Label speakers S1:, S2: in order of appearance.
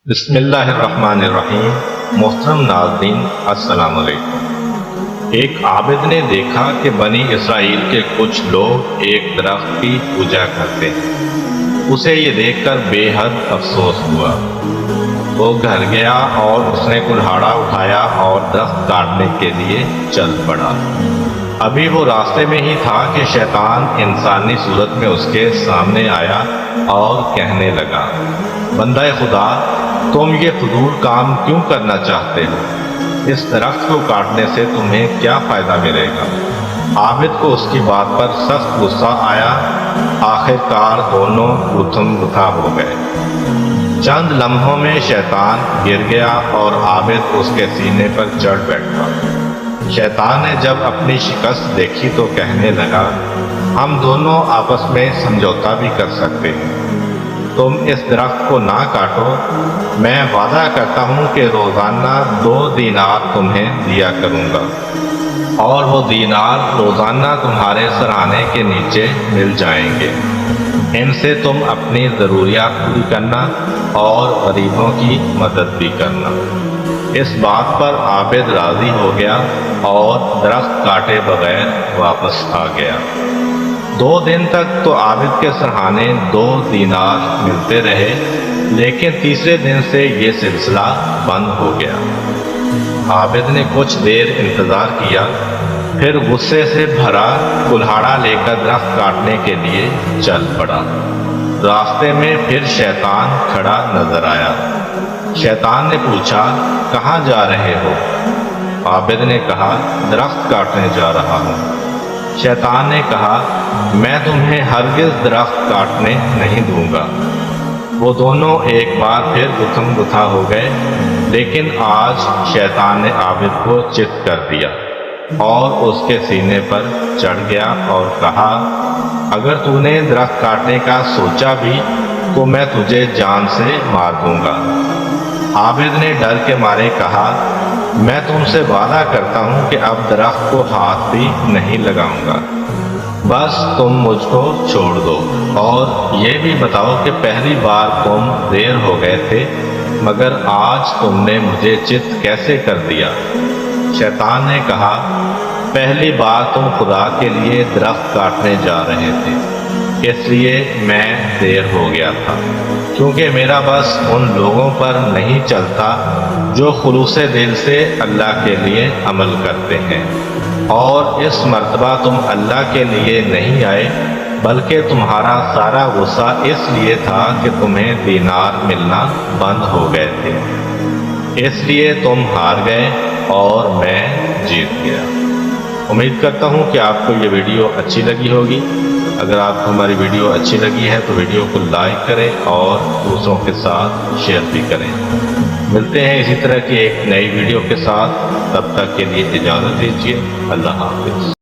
S1: بسم اللہ الرحمن الرحیم۔ محترم ناظرین، السلام علیکم۔ ایک عابد نے دیکھا کہ بنی اسرائیل کے کچھ لوگ ایک درخت کی پوجا کرتے ہیں۔ اسے یہ دیکھ کر بے حد افسوس ہوا۔ وہ گھر گیا اور اس نے کلہاڑا اٹھایا اور درخت کاٹنے کے لیے چل پڑا۔ ابھی وہ راستے میں ہی تھا کہ شیطان انسانی صورت میں اس کے سامنے آیا اور کہنے لگا، بندہ خدا، تم یہ فضول کام کیوں کرنا چاہتے ہو؟ اس درخت کو کاٹنے سے تمہیں کیا فائدہ ملے گا؟ عابد کو اس کی بات پر سخت غصہ آیا۔ آخر کار دونوں گتھم گتھا ہو گئے۔ چند لمحوں میں شیطان گر گیا اور عابد اس کے سینے پر چڑھ بیٹھا۔ شیطان نے جب اپنی شکست دیکھی تو کہنے لگا، ہم دونوں آپس میں سمجھوتا بھی کر سکتے ہیں۔ تم اس درخت کو نہ کاٹو، میں وعدہ کرتا ہوں کہ روزانہ 2 دینار تمہیں دیا کروں گا، اور وہ دینار روزانہ تمہارے سرہانے کے نیچے مل جائیں گے۔ ان سے تم اپنی ضروریات پوری کرنا اور غریبوں کی مدد بھی کرنا۔ اس بات پر عابد راضی ہو گیا اور درخت کاٹے بغیر واپس آ گیا۔ 2 دن تک تو عابد کے سرہانے 2 دینار ملتے رہے، لیکن تیسرے دن سے یہ سلسلہ بند ہو گیا۔ عابد نے کچھ دیر انتظار کیا، پھر غصے سے بھرا کلہاڑا لے کر درخت کاٹنے کے لیے چل پڑا۔ راستے میں پھر شیطان کھڑا نظر آیا۔ شیطان نے پوچھا، کہاں جا رہے ہو؟ عابد نے کہا، درخت کاٹنے جا رہا ہوں۔ شیطان نے کہا، میں تمہیں ہرگز درخت کاٹنے نہیں دوں گا۔ وہ دونوں ایک بار پھر گتھم گتھا ہو گئے، لیکن آج شیطان نے عابد کو چت کر دیا اور اس کے سینے پر چڑھ گیا اور کہا، اگر تو نے درخت کاٹنے کا سوچا بھی تو میں تجھے جان سے مار دوں گا۔ عابد نے ڈر کے مارے کہا، میں تم سے وعدہ کرتا ہوں کہ اب درخت کو ہاتھ بھی نہیں لگاؤں گا، بس تم مجھ کو چھوڑ دو، اور یہ بھی بتاؤ کہ پہلی بار تم دیر ہو گئے تھے، مگر آج تم نے مجھے چت کیسے کر دیا؟ شیطان نے کہا، پہلی بار تم خدا کے لیے درخت کاٹنے جا رہے تھے، اس لیے میں دیر ہو گیا تھا، کیونکہ میرا بس ان لوگوں پر نہیں چلتا جو خلوص دل سے اللہ کے لیے عمل کرتے ہیں۔ اور اس مرتبہ تم اللہ کے لیے نہیں آئے، بلکہ تمہارا سارا غصہ اس لیے تھا کہ تمہیں دینار ملنا بند ہو گئے تھے، اس لیے تم ہار گئے اور میں جیت گیا۔ امید کرتا ہوں کہ آپ کو یہ ویڈیو اچھی لگی ہوگی۔ اگر آپ کو ہماری ویڈیو اچھی لگی ہے تو ویڈیو کو لائک کریں اور دوسروں کے ساتھ شیئر بھی کریں۔ ملتے ہیں اسی طرح کی ایک نئی ویڈیو کے ساتھ، تب تک کے لیے اجازت دیجیے۔ اللہ حافظ۔